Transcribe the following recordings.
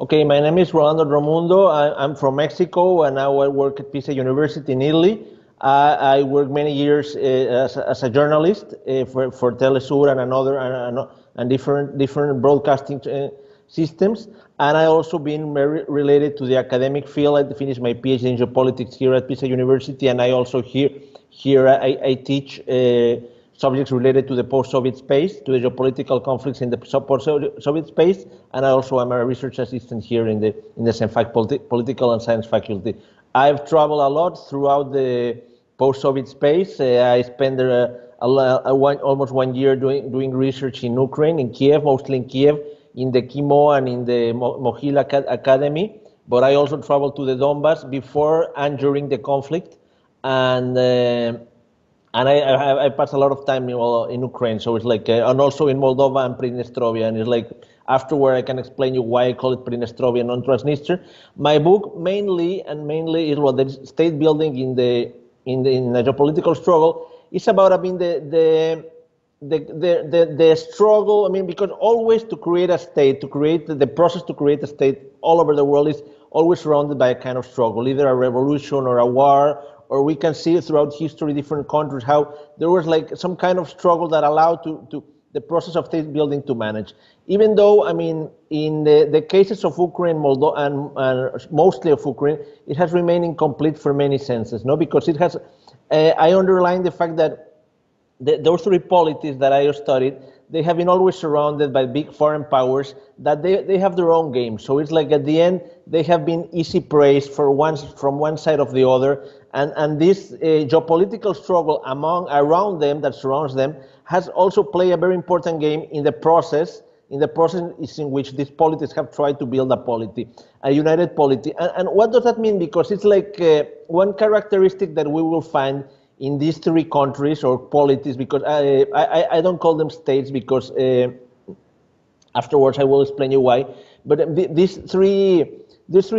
Okay, my name is Rolando Dromundo. I'm from Mexico, and now I work at Pisa University in Italy. I worked many years as a journalist for Telesur and another and different broadcasting systems. And I also been very related to the academic field. I finished my PhD in geopolitics here at Pisa University, and I also here I teach subjects related to the post-Soviet space, to the geopolitical conflicts in the post-Soviet space, and I also am a research assistant here in the same political and science faculty. I've traveled a lot throughout the post-Soviet space. I spent almost 1 year doing research in Ukraine, in Kiev, mostly in Kiev, in the KIMO and in the Mohil Academy. But I also traveled to the Donbass before and during the conflict, and I passed a lot of time in Ukraine, so it's like, and also in Moldova and Pridnestrovia, and it's like, afterward I can explain you why I call it Pridnestrovia, non Transnistria. My book mainly is what the state building in the geopolitical struggle. It's about, I mean, the struggle. I mean, because always to create a state, the process to create a state all over the world is always surrounded by a kind of struggle, either a revolution or a war. Or we can see throughout history, different countries, how there was like some kind of struggle that allowed to the process of state building to manage. Even though, I mean, in the cases of Ukraine, Moldova, and mostly of Ukraine, it has remained incomplete for many senses, no? Because it has, I underline the fact that those three polities that I studied, they have been always surrounded by big foreign powers that they have their own game. So it's like at the end, they have been easy praise from one side of the other. And this geopolitical struggle around them that surrounds them has also played a very important game in the process. In which these polities have tried to build a united polity. And what does that mean? Because it's like one characteristic that we will find in these three countries or polities, because I don't call them states, because afterwards I will explain you why. But these three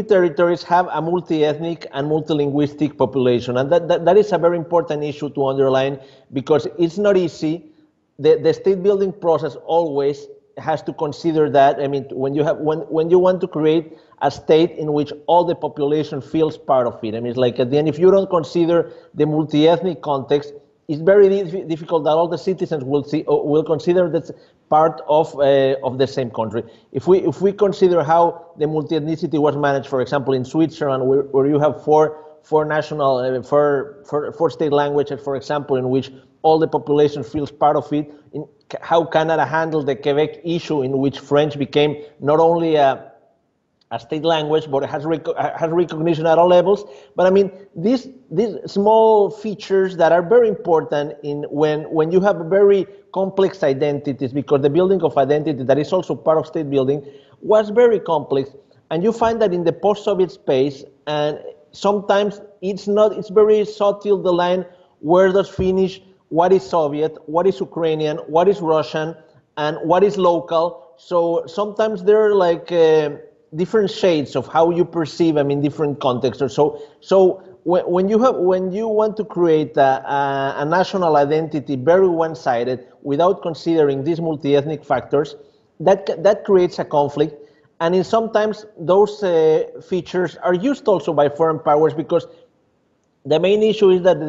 territories have a multi-ethnic and multilinguistic population, and that is a very important issue to underline, because it's not easy. The state building process always has to consider that. I mean, when you want to create a state in which all the population feels part of it, I mean, it's like at the end, if you don't consider the multi-ethnic context, it's very difficult that all the citizens will consider that part of the same country. If we consider how the multi-ethnicity was managed, for example, in Switzerland, where you have four state languages, for example, in which all the population feels part of it. In how Canada handled the Quebec issue, in which French became not only a state language, but it has recognition at all levels. But I mean, these small features that are very important when you have very complex identities, because the building of identity that is also part of state building was very complex. And you find that in the post-Soviet space, and sometimes it's very subtle, the line where does finish what is Soviet, what is Ukrainian, what is Russian, and what is local. So sometimes there are like different shades of how you perceive them in different contexts. So when you want to create a national identity very one-sided without considering these multi-ethnic factors, that creates a conflict. And sometimes those features are used also by foreign powers, because the main issue is that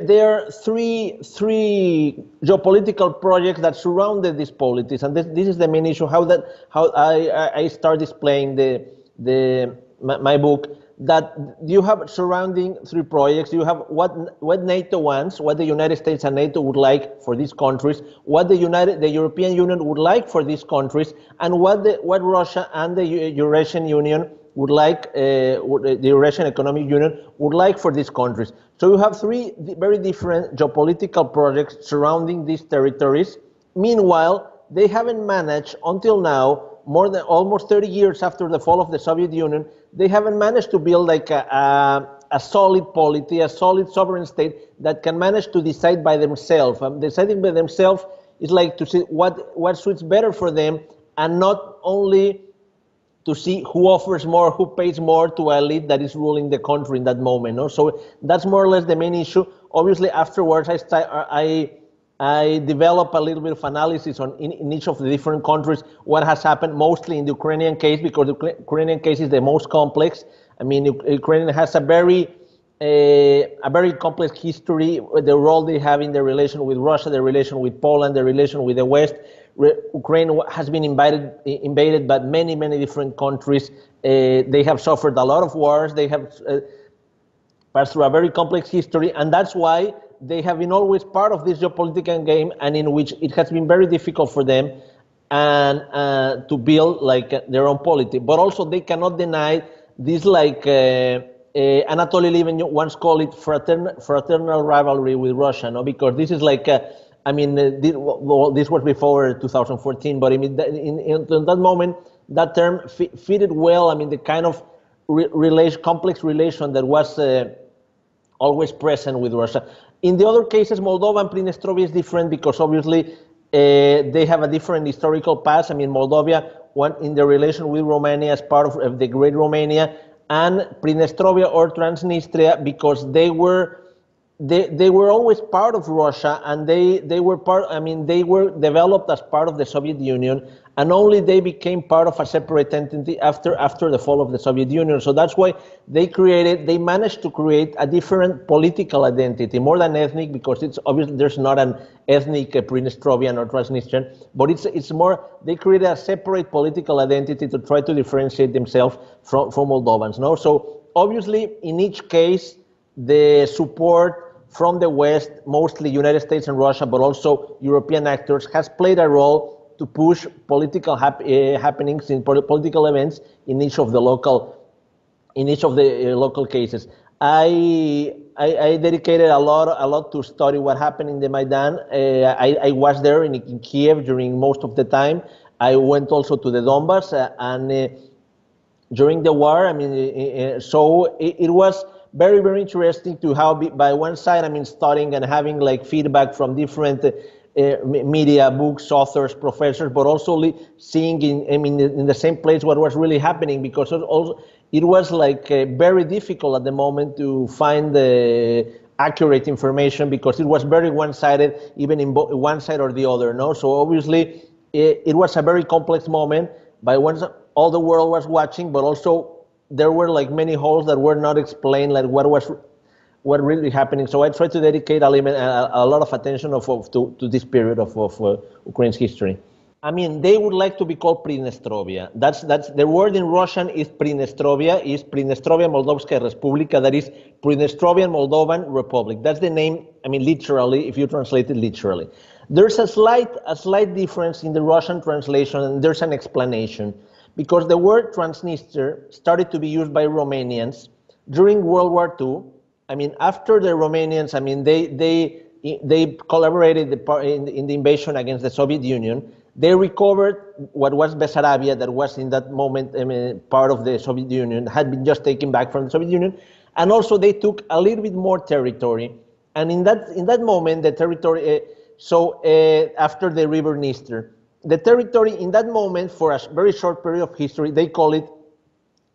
there are three geopolitical projects that surrounded these polities, and this is the main issue. How I start displaying my book, that you have surrounding three projects. You have what NATO wants, what the United States and NATO would like for these countries, what the European Union would like for these countries, and what Russia and the Eurasian Union would like, the Eurasian Economic Union would like for these countries. So you have three very different geopolitical projects surrounding these territories. Meanwhile, they haven't managed until now, more than almost 30 years after the fall of the Soviet Union, they haven't managed to build like a solid polity, a solid sovereign state that can manage to decide by themselves. Deciding by themselves is like to see what suits better for them, and not only to see who offers more, who pays more to an elite that is ruling the country in that moment. No? So that's more or less the main issue. Obviously, afterwards, I develop a little bit of analysis on in each of the different countries, what has happened, mostly in the Ukrainian case, because the Ukrainian case is the most complex. I mean, Ukraine has a very complex history, the role they have in the relation with Russia, the relation with Poland, the relation with the West. Ukraine has been invaded by many, many different countries. They have suffered a lot of wars. They have passed through a very complex history, and that's why they have been always part of this geopolitical game, and in which it has been very difficult for them and to build like their own polity. But also they cannot deny this, like Anatoly Levin once called it fraternal rivalry with Russia, no? Because this is like this was before 2014, but in that moment, that term fitted well. I mean, the kind of complex relation that was always present with Russia. In the other cases, Moldova and Pridnestrovia is different because obviously they have a different historical past. I mean, Moldova, in the relation with Romania as part of the Great Romania, and Pridnestrovia or Transnistria because they were always part of Russia, and they were part. I mean, they were developed as part of the Soviet Union, and only they became part of a separate entity after the fall of the Soviet Union. So that's why they managed to create a different political identity, more than ethnic, because it's obviously there's not an ethnic Pridnestrovian or Transnistrian, but it's more, they created a separate political identity to try to differentiate themselves from Moldovans. No, so obviously in each case the support from the West, mostly United States and Russia, but also European actors, has played a role to push political happenings in political events in each of the local cases. I dedicated a lot to study what happened in the Maidan. I was there in Kiev during most of the time. I went also to the Donbass and during the war. I mean, so it was very, very interesting to have, by one side, I mean, studying and having like feedback from different media, books, authors, professors, but also seeing in the same place what was really happening, because it was like very difficult at the moment to find the accurate information, because it was very one-sided, even in one side or the other. No, so obviously it was a very complex moment. By one side, all the world was watching, but also there were like many holes that were not explained, like what really happening. So I tried to dedicate a lot of attention to this period of Ukraine's history. I mean, they would like to be called Pridnestrovia. That's the word in Russian is Pridnestrovia, Moldovskaya Respublika, that is Pridnestrovian Moldovan Republic. That's the name, I mean, literally, if you translate it literally. There's a slight difference in the Russian translation, and there's an explanation. Because the word Transnistria started to be used by Romanians during World War II. I mean, after the Romanians, I mean, they collaborated in the invasion against the Soviet Union. They recovered what was Bessarabia, that was in that moment, I mean, part of the Soviet Union, had been just taken back from the Soviet Union, and also they took a little bit more territory. And in that moment, the territory, after the River Dniester, the territory in that moment, for a very short period of history, they call it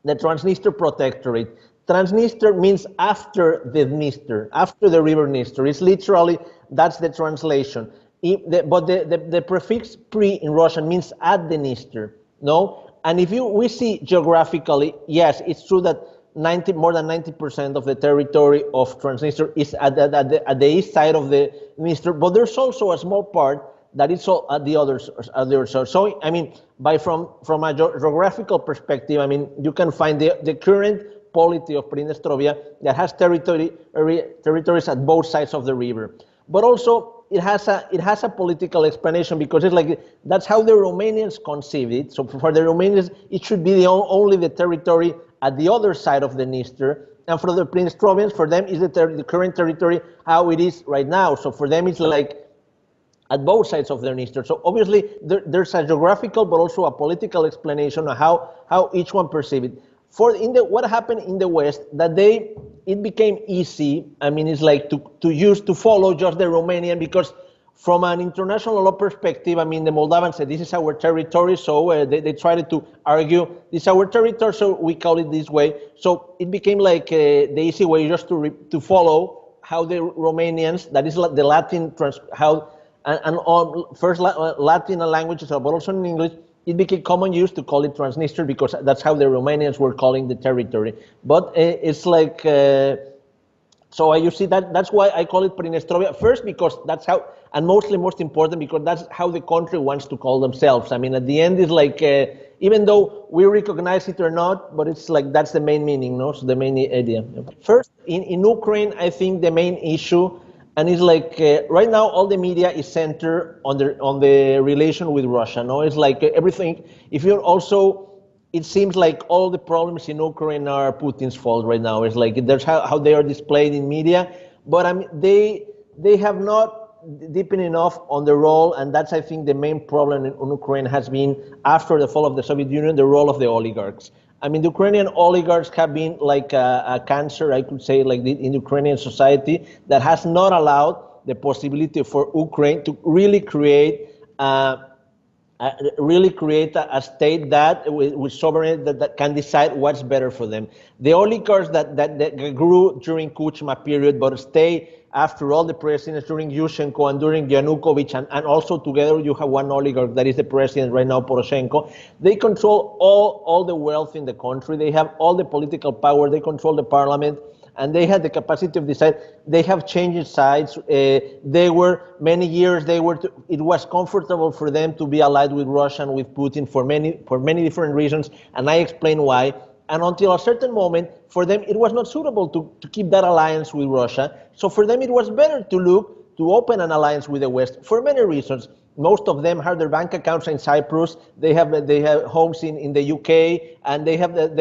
the Transnistria Protectorate. Transnistria means after the Dniester, after the River Dniester. It's literally, that's the translation. But the prefix pre in Russian means at the Dniester, no? And if we see geographically, yes, it's true that more than 90% of the territory of Transnistria is at the east side of the Dniester, but there's also a small part that is at the other side. So, I mean, from a geographical perspective, I mean, you can find the current polity of Pridnestrovia that has territories at both sides of the river. But also, it has a political explanation, because it's like, that's how the Romanians conceived it. So for the Romanians, it should be only the territory at the other side of the Dniester. And for the Pridnestrovians, for them, is the current territory how it is right now. So for them, it's like at both sides of the Dniester. So obviously, there's a geographical but also a political explanation of how each one perceived it. What happened in the West, that it became easy. I mean, it's like to follow just the Romanian, because from an international law perspective, I mean, the Moldovans said, this is our territory, so they tried to argue, this is our territory, so we call it this way. So it became like the easy way just to follow how the Romanians, that is the Latin, how and on first Latin languages, but also in English, it became common use to call it Transnistria because that's how the Romanians were calling the territory. But it's like, so you see that's why I call it Pridnestrovia, first because that's how, and mostly most important because that's how the country wants to call themselves. I mean, at the end, it's like, even though we recognize it or not, but it's like that's the main meaning, no? So the main idea. First, in Ukraine, I think the main issue, and it's like right now all the media is centered on the relation with Russia. No, it's like everything. If you're also, it seems like all the problems in Ukraine are Putin's fault right now. It's like there's how they are displayed in media, but I mean they have not deepened enough on the role, and that's I think the main problem in Ukraine has been after the fall of the Soviet Union, the role of the oligarchs. I mean, the Ukrainian oligarchs have been like a cancer, I could say, like in Ukrainian society that has not allowed the possibility for Ukraine to really create a state that with sovereignty that can decide what's better for them. The oligarchs that grew during Kuchma period, but stay after all the presidents during Yushchenko and during Yanukovych, and also together you have one oligarch that is the president right now, Poroshenko. They control all the wealth in the country. They have all the political power. They control the parliament, and they had the capacity of decide. They have changed sides. They were many years. It was comfortable for them to be allied with Russia and with Putin for many different reasons, and I explain why. And until a certain moment, for them, it was not suitable to keep that alliance with Russia. So for them, it was better to open an alliance with the West for many reasons. Most of them have their bank accounts in Cyprus. They have homes in the UK, and they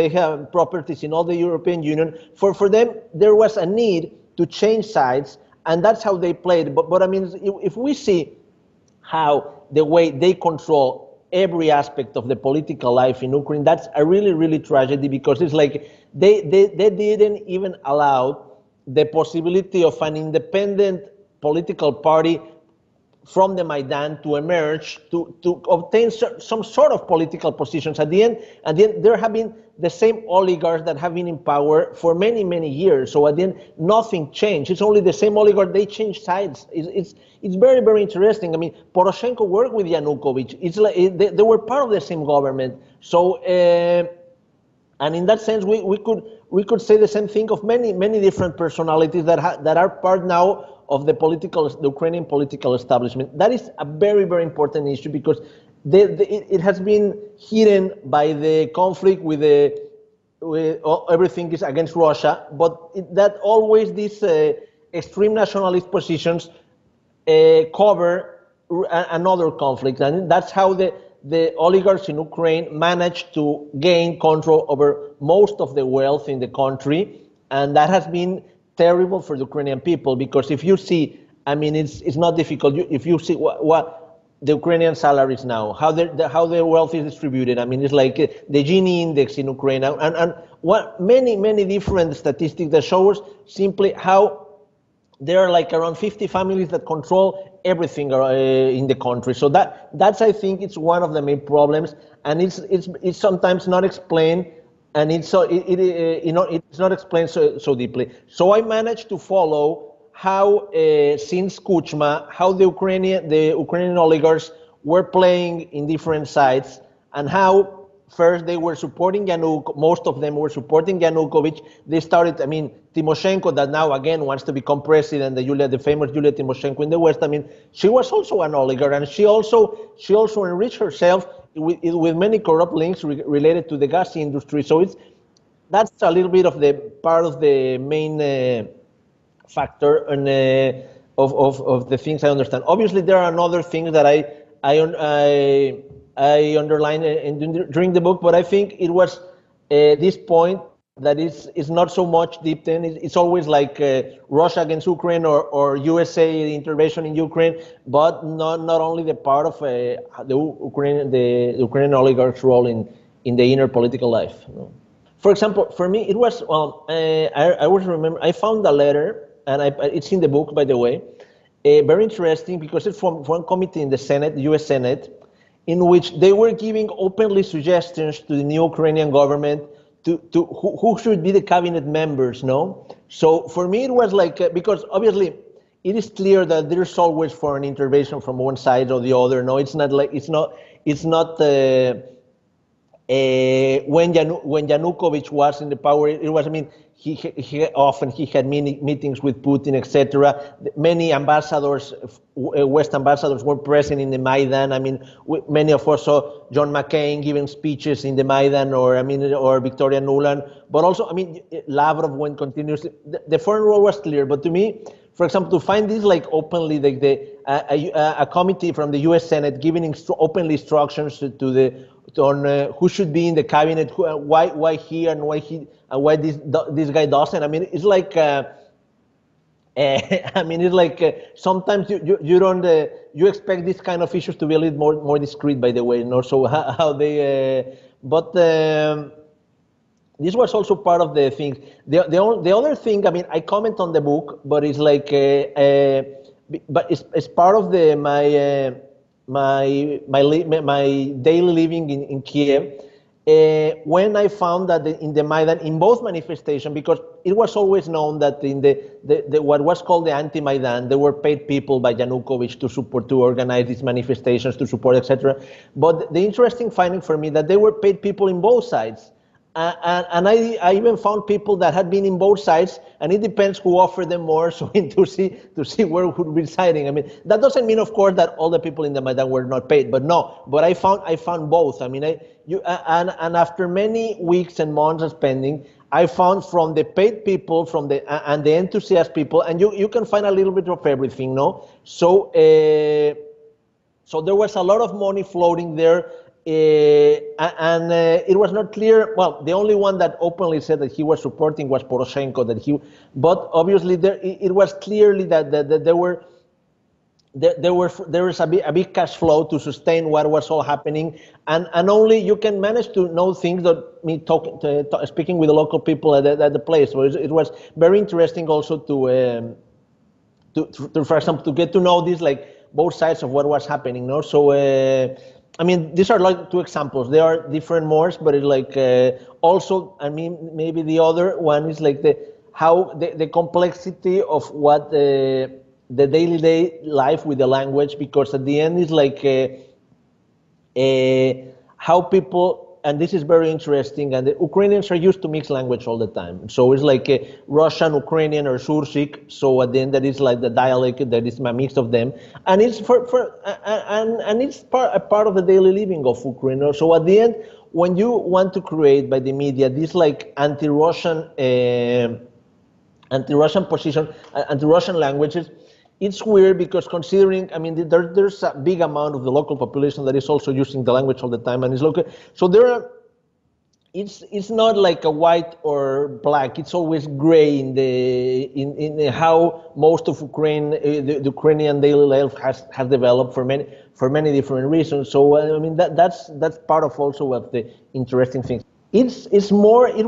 have properties in all the European Union. For them, there was a need to change sides, and that's how they played. But I mean, if we see how the way they control every aspect of the political life in Ukraine, that's a really tragedy, because it's like they didn't even allow the possibility of an independent political party from the Maidan to emerge, to obtain some sort of political positions. At the end, there have been the same oligarchs that have been in power for many years. So at the end, nothing changed. It's only the same oligarch. They changed sides. It's very interesting. I mean, Poroshenko worked with Yanukovych. It's like they were part of the same government. So and in that sense, we could say the same thing of many different personalities that are part now of the Ukrainian political establishment. That is a very important issue, because it has been hidden by the conflict with everything is against Russia, but that always these extreme nationalist positions cover another conflict, and that's how the oligarchs in Ukraine managed to gain control over most of the wealth in the country, and that has been terrible for the Ukrainian people, because if you see, I mean, it's not difficult. If you see what the Ukrainian salaries now, how their wealth is distributed, I mean, it's like the Gini index in Ukraine, and what many different statistics that shows simply how there are like around 50 families that control everything in the country. So that's I think it's one of the main problems, and it's sometimes not explained. And it's not explained so deeply. So I managed to follow how since Kuchma, how the Ukrainian oligarchs were playing in different sides, and how first they were supporting most of them were supporting Yanukovych. They started, I mean, Tymoshenko, that now again wants to become president, the famous Yulia Tymoshenko in the West. I mean, she was also an oligarch, and she also enriched herself with many corrupt links related to the gas industry. So that's a little bit of the part of the main factor and of the things I understand. Obviously, there are other things that I underlined during the book, but I think it was this point that is not so much deep in. It's always like Russia against Ukraine or USA intervention in Ukraine, but not only the part of the Ukrainian oligarchs' role in the inner political life. You know. For example, for me, it was I always remember I found a letter, and it's in the book, by the way, very interesting, because it's from one committee in the Senate, the U.S. Senate, in which they were giving openly suggestions to the new Ukrainian government to who should be the cabinet members, no? So for me, it was like, because obviously it is clear that there's always foreign intervention from one side or the other. No, it's not like it's not. When Yanukovych was in the power, it was, I mean, he often had meetings with Putin, etc. Many ambassadors, West ambassadors, were present in the Maidan. I mean, many of us saw John McCain giving speeches in the Maidan, or Victoria Nuland. But also, I mean, Lavrov went continuously. The foreign role was clear, but to me, for example, to find this like openly, like a committee from the U.S. Senate giving openly instructions on who should be in the cabinet, why he and why this guy doesn't. I mean, it's like I mean, it's like sometimes you don't you expect these kind of issues to be a little more discreet, by the way, you know. So how they but. This was also part of the thing. The other thing, I mean, I comment on the book, but it's like, but it's part of my daily living in Kiev. When I found that in the Maidan, in both manifestations, because it was always known that in the what was called the anti-Maidan, there were paid people by Yanukovych to organize these manifestations, to support, etc. But the interesting finding for me that they were paid people in both sides. And I even found people that had been in both sides, and it depends who offered them more, so to see where would be siding. I mean, that doesn't mean, of course, that all the people in the Maidan were not paid, but no. But I found both. I mean, and after many weeks and months of spending, I found from the paid people, and the enthusiast people, and you can find a little bit of everything, no? So so there was a lot of money floating there. And it was not clear. Well, the only one that openly said that he was supporting was Poroshenko. But obviously it was clearly that there is a big cash flow to sustain what was all happening, and only you can manage to know things that speaking with the local people at the place. So it was very interesting also to for example, to get to know this, like both sides of what was happening. No, so. I mean, these are like two examples. There are different more, but it's like also, I mean, maybe the other one is like the complexity of what the daily life with the language, because at the end is like how people, and this is very interesting, and the Ukrainians are used to mixed language all the time. So it's like Russian, Ukrainian, or Sursik. So at the end, that is like the dialect, that is a mix of them, and it's and it's a part of the daily living of Ukraine. So at the end, when you want to create by the media this like anti-Russian position, anti-Russian languages, it's weird because considering, I mean, there's a big amount of the local population that is also using the language all the time, and it's local. So it's not like a white or black. It's always gray in how most of Ukraine, the Ukrainian daily life has developed for many different reasons. So I mean that's part of also of the interesting things. It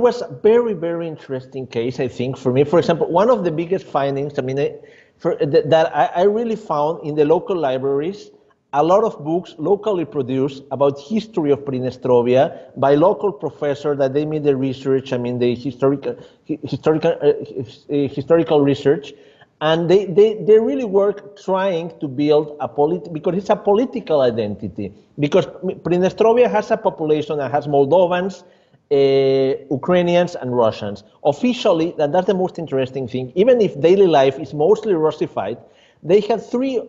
was a very interesting case, I think, for me. For example, one of the biggest findings, I mean, that I really found in the local libraries, a lot of books locally produced about history of Pridnestrovia by local professors that they made the research. I mean, the historical research, and they really work trying to build because it's a political identity. Because Pridnestrovia has a population that has Moldovans, Ukrainians, and Russians. Officially, that's the most interesting thing. Even if daily life is mostly Russified, they have three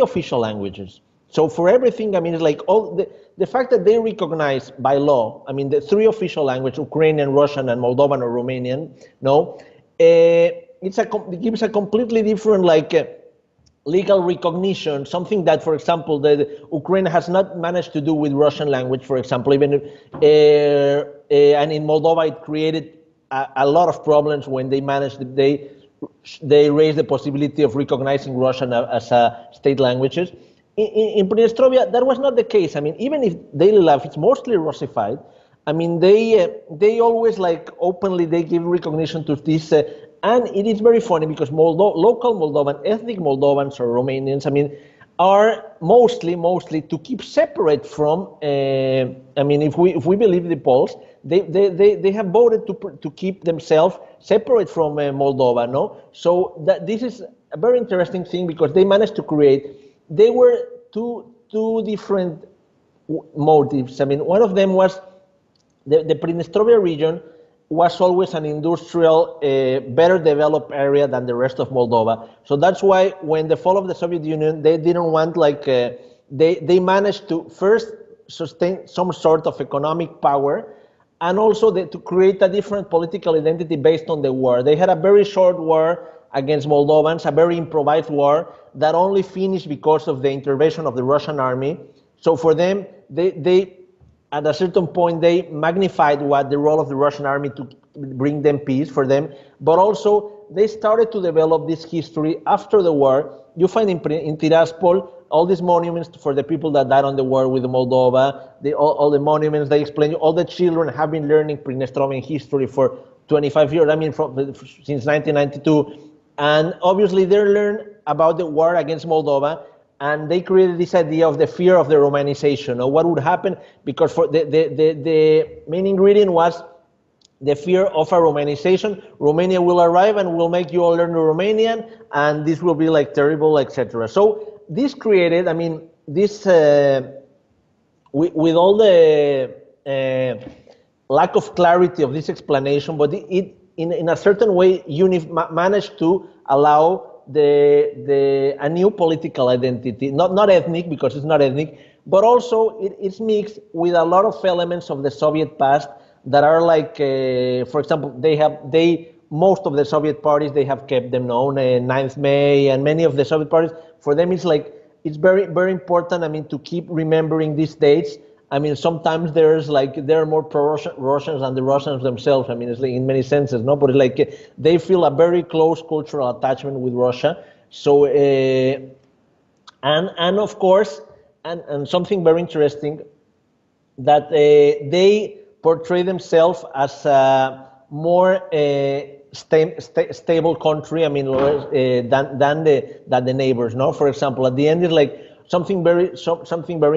official languages. So for everything, I mean, it's like all the fact that they recognize by law, I mean, the three official languages, Ukrainian, Russian, and Moldovan or Romanian, no, it gives a completely different legal recognition, something that, for example, the Ukraine has not managed to do with Russian language, for example, even and in Moldova it created a lot of problems when they raised the possibility of recognizing Russian as a state languages. In Pridnestrovia, that was not the case. I mean, even if daily life is mostly Russified, I mean, they always openly they give recognition to this. And it is very funny because local Moldovan, ethnic Moldovans or Romanians, I mean, are mostly to keep separate from. I mean, if we believe the polls, they have voted to keep themselves separate from Moldova. No, so that this is a very interesting thing because they managed to create. They were two different motives. I mean, one of them was the Pridnestrovia region was always an industrial, better developed area than the rest of Moldova. So that's why when the fall of the Soviet Union, they didn't want they managed to first sustain some sort of economic power, and also to create a different political identity based on the war. They had a very short war against Moldovans, a very improvised war that only finished because of the intervention of the Russian army. So for them, they at a certain point, they magnified what the role of the Russian army to bring them peace for them, but also they started to develop this history after the war. You find in Tiraspol all these monuments for the people that died on the war with Moldova, all the monuments, they explain, all the children have been learning Pridnestrovian history for 25 years, I mean, since 1992, and obviously they learned about the war against Moldova, and they created this idea of the fear of the Romanization, or what would happen, because for the main ingredient was the fear of a Romanization. Romania will arrive and will make you all learn Romanian, and this will be like terrible, etc. So this created, I mean, this, with all the lack of clarity of this explanation, but it in a certain way, managed to allow a new political identity, not ethnic, because it's not ethnic, but also it's mixed with a lot of elements of the Soviet past that are like, for example, most of the Soviet parties, they have kept them known, 9th May, and many of the Soviet parties, for them it's like, it's very, very important, I mean, to keep remembering these dates. I mean, sometimes there are more pro-Russians than the Russians themselves. I mean, it's like in many senses, no? But it's like they feel a very close cultural attachment with Russia. So, and of course, and something very interesting, that they portray themselves as a more stable country. I mean, than the neighbors. No, for example, at the end, it's like something very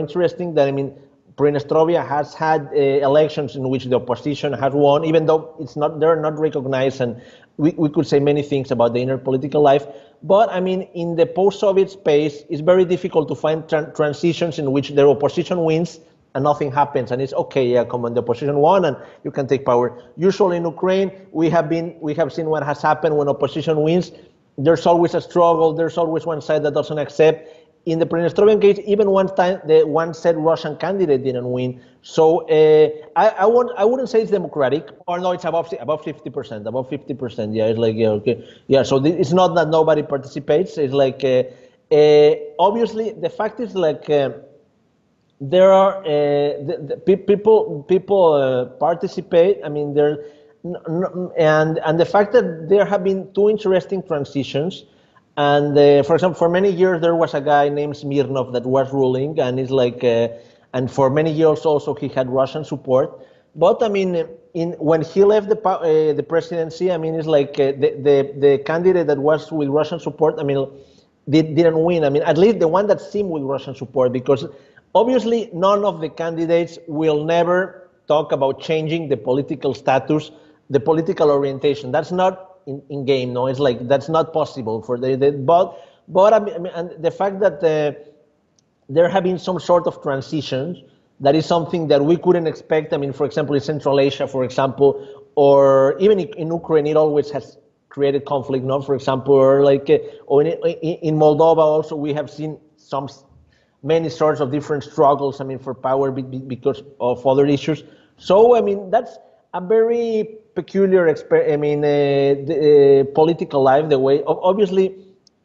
interesting that, I mean, Pridnestrovia has had elections in which the opposition has won, even though they're not recognized, and we could say many things about the inner political life. But I mean, in the post-Soviet space, it's very difficult to find transitions in which the opposition wins and nothing happens, and it's okay, yeah, come on, the opposition won and you can take power. Usually in Ukraine, we have seen what has happened when opposition wins. There's always a struggle. There's always one side that doesn't accept. In the Pridnestrovian case, even one time, the one said Russian candidate didn't win. So I wouldn't say it's democratic, or no, it's above 50%, above 50%. Yeah, it's like, yeah, okay, yeah. So it's not that nobody participates. It's like obviously the fact is like there are people participate. I mean, and the fact that there have been two interesting transitions. And for example, for many years there was a guy named Smirnov that was ruling, and it's like, and for many years also he had Russian support. But I mean, when he left the presidency, I mean, it's like the candidate that was with Russian support, I mean, didn't win. I mean, at least the one that seemed with Russian support, because obviously none of the candidates will never talk about changing the political status, the political orientation. That's not in game, no, it's like that's not possible for but I mean, and the fact that there have been some sort of transitions, that is something that we couldn't expect. I mean, for example, in Central Asia, for example, or even in Ukraine, it always has created conflict, no? For example, or like or in Moldova also, we have seen many sorts of different struggles, I mean, for power because of other issues. So I mean, that's a very peculiar, political life. The way, obviously,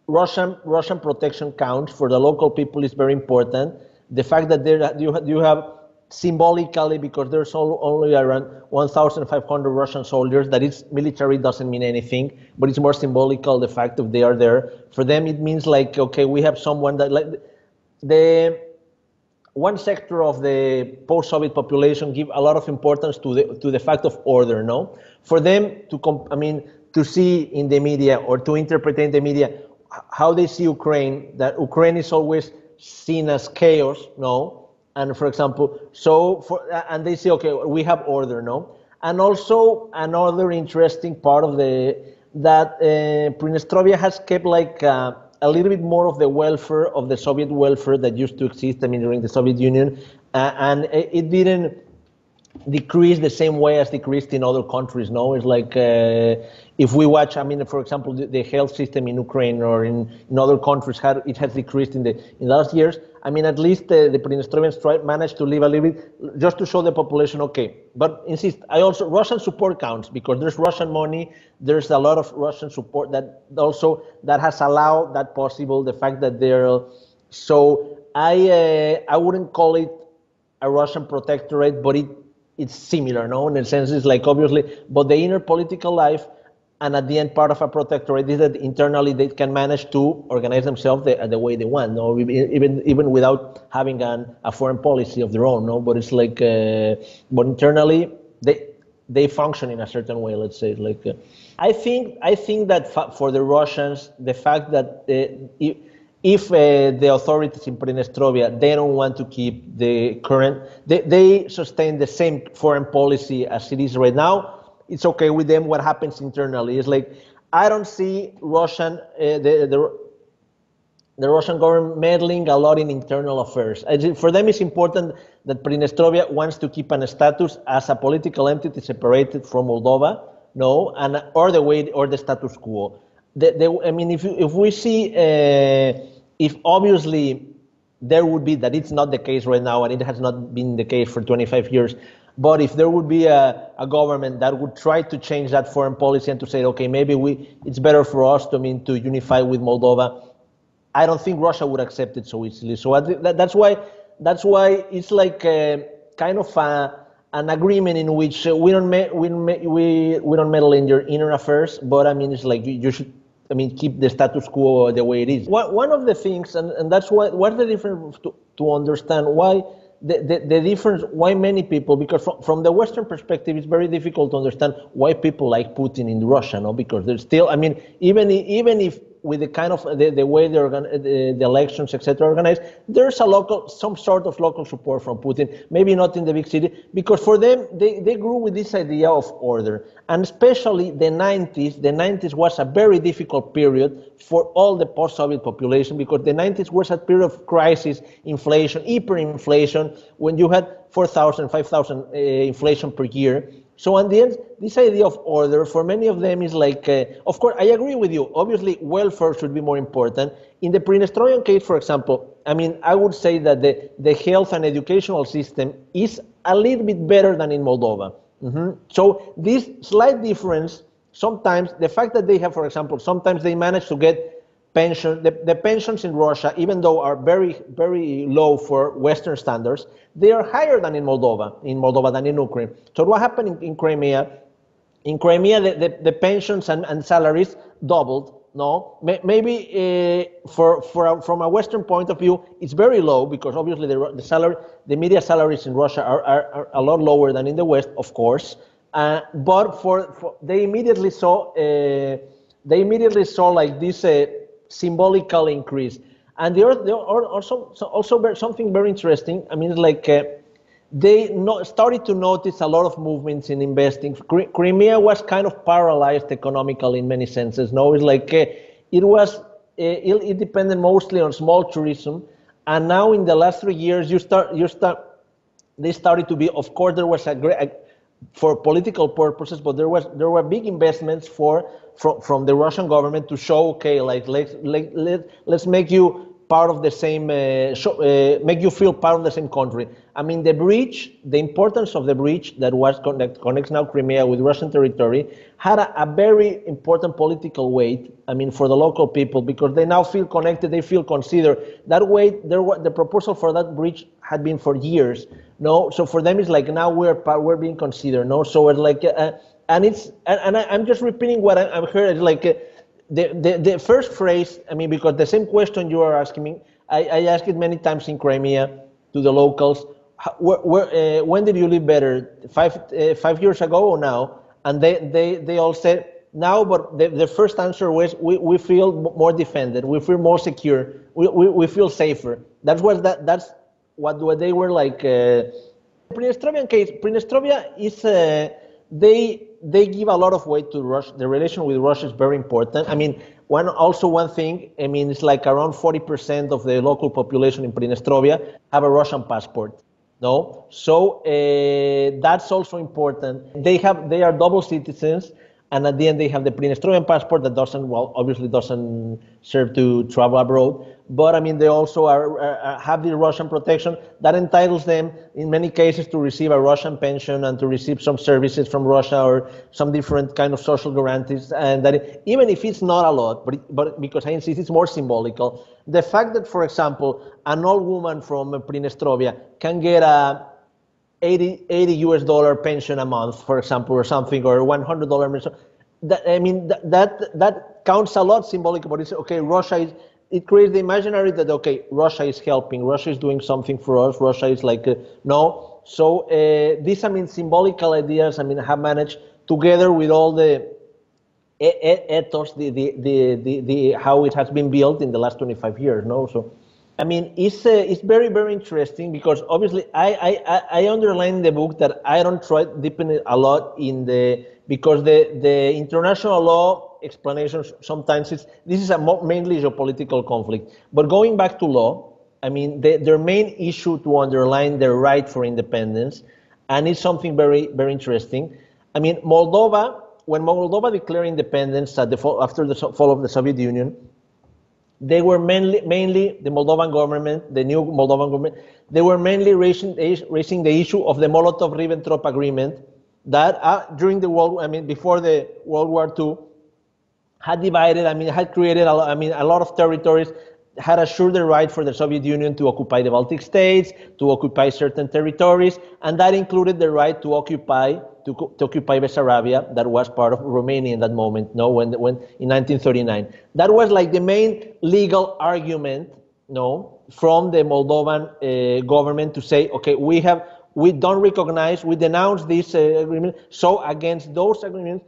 Russian protection counts for the local people is very important. The fact that you have symbolically, because there's only around 1,500 Russian soldiers, that it's military doesn't mean anything, but it's more symbolical. The fact that they are there for them, it means like, okay, we have someone that like the. One sector of the post-Soviet population give a lot of importance to the fact of order. No, for them to see in the media or to interpret in the media how they see Ukraine, that Ukraine is always seen as chaos. No, and for example, and they say, okay, we have order. No, and also another interesting part of that Pridnestrovia has kept like a little bit more of the welfare of the Soviet welfare that used to exist, I mean, during the Soviet Union, and it didn't decrease the same way as decreased in other countries. No, it's like if we watch, I mean, for example, the health system in Ukraine or in other countries, it has decreased in the last years. I mean, at least the Pridnestrovians managed to live a little bit, just to show the population, okay. But insist, Russian support counts because there's Russian money, there's a lot of Russian support that has allowed that possible. The fact that they're so I wouldn't call it a Russian protectorate, but it's similar, no? In a sense, it's like obviously, but the inner political life, and at the end, part of a protectorate is that internally they can manage to organize themselves the way they want, no? Even without having a foreign policy of their own, no? But it's like, but internally they function in a certain way. Let's say, like, I think that for the Russians, the fact that if the authorities in Pridnestrovia, they don't want to keep the current, they sustain the same foreign policy as it is right now, it's okay with them what happens internally. It's like, I don't see the Russian government meddling a lot in internal affairs. For them, it's important that Pridnestrovia wants to keep an status as a political entity separated from Moldova, no, or the status quo. I mean, if we see, if obviously there would be, that it's not the case right now, and it has not been the case for 25 years, but if there would be a government that would try to change that foreign policy and to say, okay, maybe it's better for us to unify with Moldova, I don't think Russia would accept it so easily. So that's why it's like kind of an agreement in which we don't meddle in your inner affairs, but I mean, it's like you should, I mean, keep the status quo the way it is. One of the things, and that's what's the difference to understand why the difference, why many people, because from the Western perspective, it's very difficult to understand why people like Putin in Russia, no? Because there's still, I mean, even if with the kind of the way the elections, etc., organized, there's some sort of local support from Putin. Maybe not in the big city, because for them they grew with this idea of order, and especially the 90s. The 90s was a very difficult period for all the post-Soviet population, because the 90s was a period of crisis, inflation, hyperinflation, when you had 4,000, 5,000 inflation per year. So in the end, this idea of order, for many of them, is like, of course, I agree with you. Obviously, welfare should be more important. In the Pridnestrovian case, for example, I mean, I would say that the health and educational system is a little bit better than in Moldova. So this slight difference, sometimes the fact that they have, for example, sometimes they manage to get pension, the pensions in Russia, even though are very, very low for Western standards, they are higher than in Moldova than in Ukraine. So what happened in Crimea? In Crimea, the pensions and salaries doubled. No, maybe from a Western point of view, it's very low, because obviously the media salaries in Russia are a lot lower than in the West, of course. But they immediately saw like this symbolical increase. And also something very interesting. I mean, it's like they started to notice a lot of movements in investing. Crimea was kind of paralyzed economically in many senses. No, it's like it depended mostly on small tourism, and now in the last 3 years, they started to be. Of course, there was for political purposes, but there were big investments from the Russian government to show, okay, like let's make you part of the same, make you feel part of the same country. I mean, the importance of the bridge that connects now Crimea with Russian territory had a very important political weight. I mean, for the local people, because they now feel connected, they feel considered. That way, the proposal for that bridge had been for years. No, so for them it's like now we're being considered. No, so it's like and I'm just repeating what I've heard. It's like the first phrase. I mean, because the same question you are asking me, I asked it many times in Crimea to the locals. When did you live better? 5 years ago or now? And they all said now. But the first answer was we feel more defended. We feel more secure. We feel safer. That's what they were like. Pridnestrovian case. Pridnestrovia is they give a lot of weight to Russia. The relation with Russia is very important. I mean, one thing, I mean, it's like around 40% of the local population in Pridnestrovia have a Russian passport. No, so that's also important. They are double citizens, and at the end they have the Pridnestrovian passport that obviously doesn't serve to travel abroad. But I mean, they also have the Russian protection that entitles them, in many cases, to receive a Russian pension and to receive some services from Russia or some different kind of social guarantees. And that even if it's not a lot, but because I insist, it's more symbolical. The fact that, for example, an old woman from Pridnestrovia can get a $80 US pension a month, for example, or something, or $100. That counts a lot symbolically. But it's okay. It creates the imaginary that okay, Russia is helping, Russia is doing something for us. Russia is like no. So these, I mean, symbolical ideas, I mean, have managed together with all the ethos, the how it has been built in the last 25 years. No, so. I mean, it's very, very interesting because obviously I underline in the book that I don't try deepen a lot because the international law explanations sometimes this is mainly geopolitical conflict. But going back to law, I mean, their main issue to underline their right for independence, and it's something very, very interesting. I mean, when Moldova declared independence after the fall of the Soviet Union, they were mainly the Moldovan government, the new Moldovan government. They were mainly raising the issue of the Molotov-Ribbentrop Agreement that before the World War II, had divided. I mean, had created a lot of territories, had assured the right for the Soviet Union to occupy the Baltic states, to occupy certain territories, and that included the right to occupy Bessarabia, that was part of Romania in that moment. No, when in 1939, that was like the main legal argument, no, from the Moldovan government to say, okay, we don't recognize, we denounce this agreement. So against those agreements,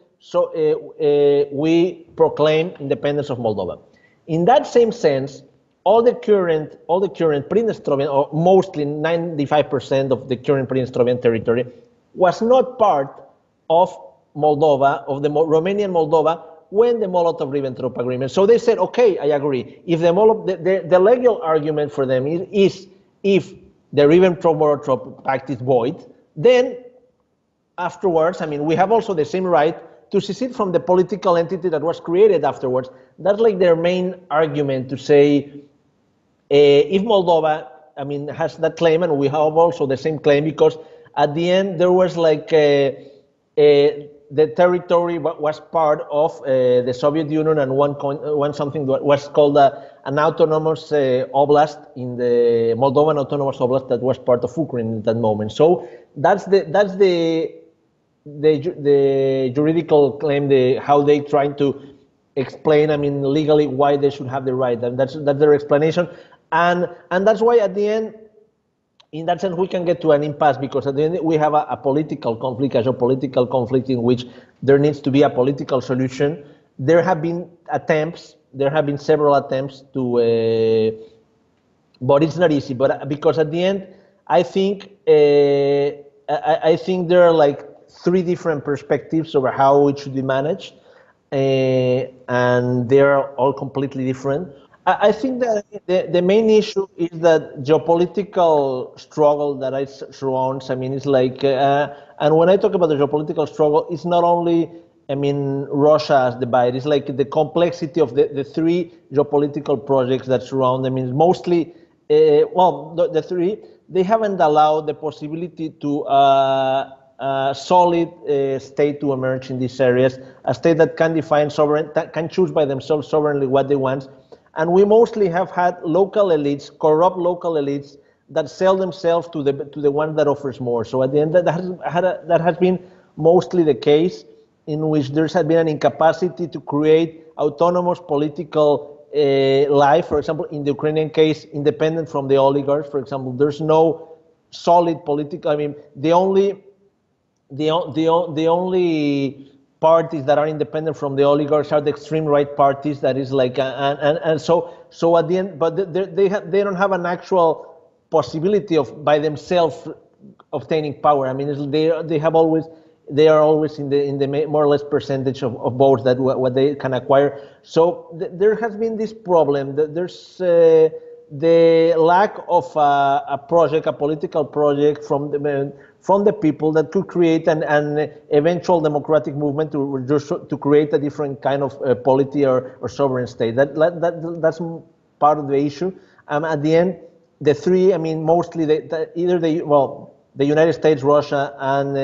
we proclaim independence of Moldova. In that same sense, all the current Pridnestrovian, or mostly 95% of the current Pridnestrovian territory, was not part of Moldova, of the Romanian Moldova, when the Molotov-Ribbentrop Agreement. So they said, okay, I agree. If the legal argument for them is if the Ribbentrop-Molotov Pact is void, then afterwards, I mean, we have also the same right to secede from the political entity that was created afterwards. That's like their main argument, to say, if Moldova, I mean, has that claim, and we have also the same claim, because at the end there was like the territory was part of the Soviet Union, and something that was called an autonomous oblast in the Moldovan autonomous oblast that was part of Ukraine at that moment. So that's the juridical claim, how they trying to explain, I mean, legally why they should have the right, and that's their explanation, and that's why at the end, in that sense, we can get to an impasse, because at the end we have a political conflict, a geopolitical conflict in which there needs to be a political solution. There have been several attempts to, but it's not easy. But because at the end, I think there are like three different perspectives over how it should be managed, and they're all completely different. I think that the main issue is that geopolitical struggle that it surrounds. I mean, it's like, and when I talk about the geopolitical struggle, it's not only, I mean, Russia as divide. It's like the complexity of the three geopolitical projects that surround them. I mean, mostly, the three, they haven't allowed the possibility to a solid state to emerge in these areas, a state that can define that can choose by themselves sovereignly what they want. And we mostly have had local elites, corrupt local elites, that sell themselves to the one that offers more. So at the end, that has been mostly the case, in which there has been an incapacity to create autonomous political life. For example, in the Ukrainian case, independent from the oligarchs. For example, there's no solid political. I mean, the only parties that are independent from the oligarchs are the extreme right parties. That is like, and so at the end, but they don't have an actual possibility of by themselves obtaining power. I mean, they have always they are always in the more or less percentage of votes that what they can acquire. So there has been this problem. There's the lack of a project, a political project from the people that could create an eventual democratic movement to create a different kind of polity or sovereign state. That's part of the issue. At the end, the three, I mean, mostly the United States, Russia, and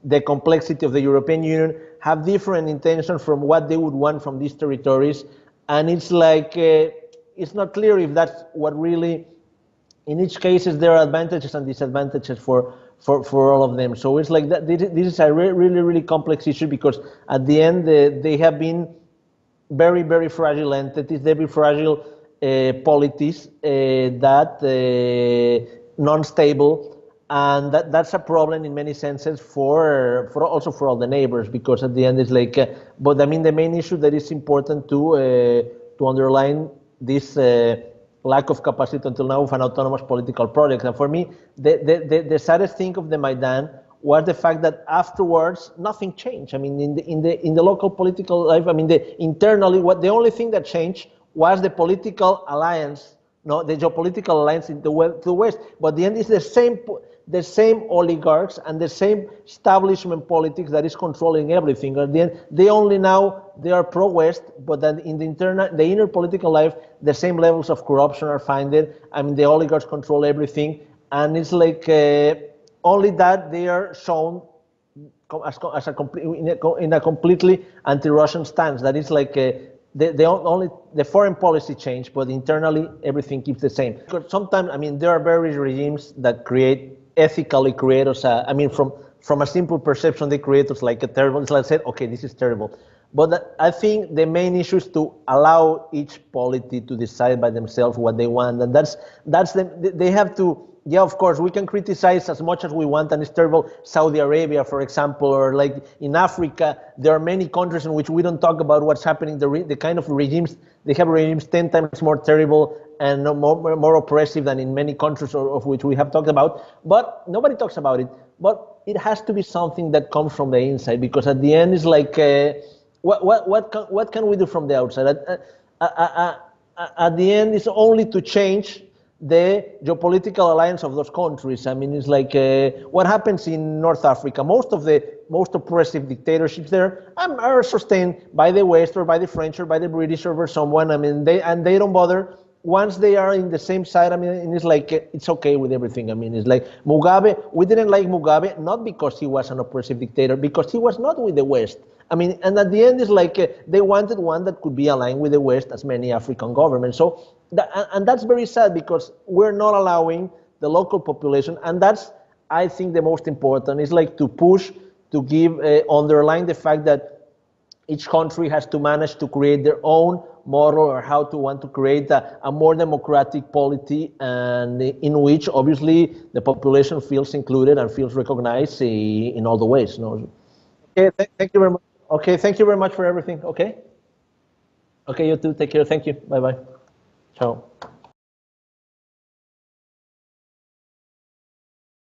the complexity of the European Union have different intentions from what they would want from these territories, and it's like it's not clear if that's what really. In each case, there are advantages and disadvantages for all of them. So it's like that. This is a really complex issue because at the end they have been very fragile entities, very fragile polities that non-stable. And that's a problem in many senses for also for all the neighbors, because at the end it's like, but I mean the main issue that is important to underline this lack of capacity until now of an autonomous political project. And for me, the saddest thing of the Maidan was the fact that afterwards nothing changed. I mean, in the local political life, I mean, internally, the only thing that changed was the political alliance. No, the geopolitical alliance to the West, but at the end is the same oligarchs and the same establishment politics that is controlling everything. At the end, they are pro-West, but then in the inner political life, the same levels of corruption are found. I mean, the oligarchs control everything, and it's like only that they are shown as in a completely anti-Russian stance. That is like. The foreign policy changed, but internally everything keeps the same. Because sometimes, I mean, there are various regimes that ethically create us. I mean, from a simple perception, they create us like a terrible. It's like I said, okay, this is terrible. But I think the main issue is to allow each polity to decide by themselves what they want, and they have to. Yeah, of course, we can criticize as much as we want, and it's terrible. Saudi Arabia, for example, or like in Africa, there are many countries in which we don't talk about what's happening. The kind of regimes, they have regimes 10 times more terrible and more oppressive than in many countries of which we have talked about. But nobody talks about it. But it has to be something that comes from the inside, because at the end, it's like, what can we do from the outside? At the end, it's only to change the geopolitical alliance of those countries. I mean, it's like what happens in North Africa. Most of the most oppressive dictatorships there are sustained by the West or by the French or by the British or by someone. I mean, they don't bother. Once they are in the same side, I mean, it's like it's okay with everything. I mean, it's like Mugabe. We didn't like Mugabe not because he was an oppressive dictator, because he was not with the West. I mean, and at the end, it's like they wanted one that could be aligned with the West, as many African governments. So. And that's very sad, because we're not allowing the local population, and that's, I think, the most important. Is like to push, to give, underline the fact that each country has to manage to create their own model, or how to want to create a more democratic polity, and in which obviously the population feels included and feels recognized in all the ways. No? Okay, thank you very much. Okay, thank you very much for everything. Okay. Okay, you too. Take care. Thank you. Bye bye. Ciao.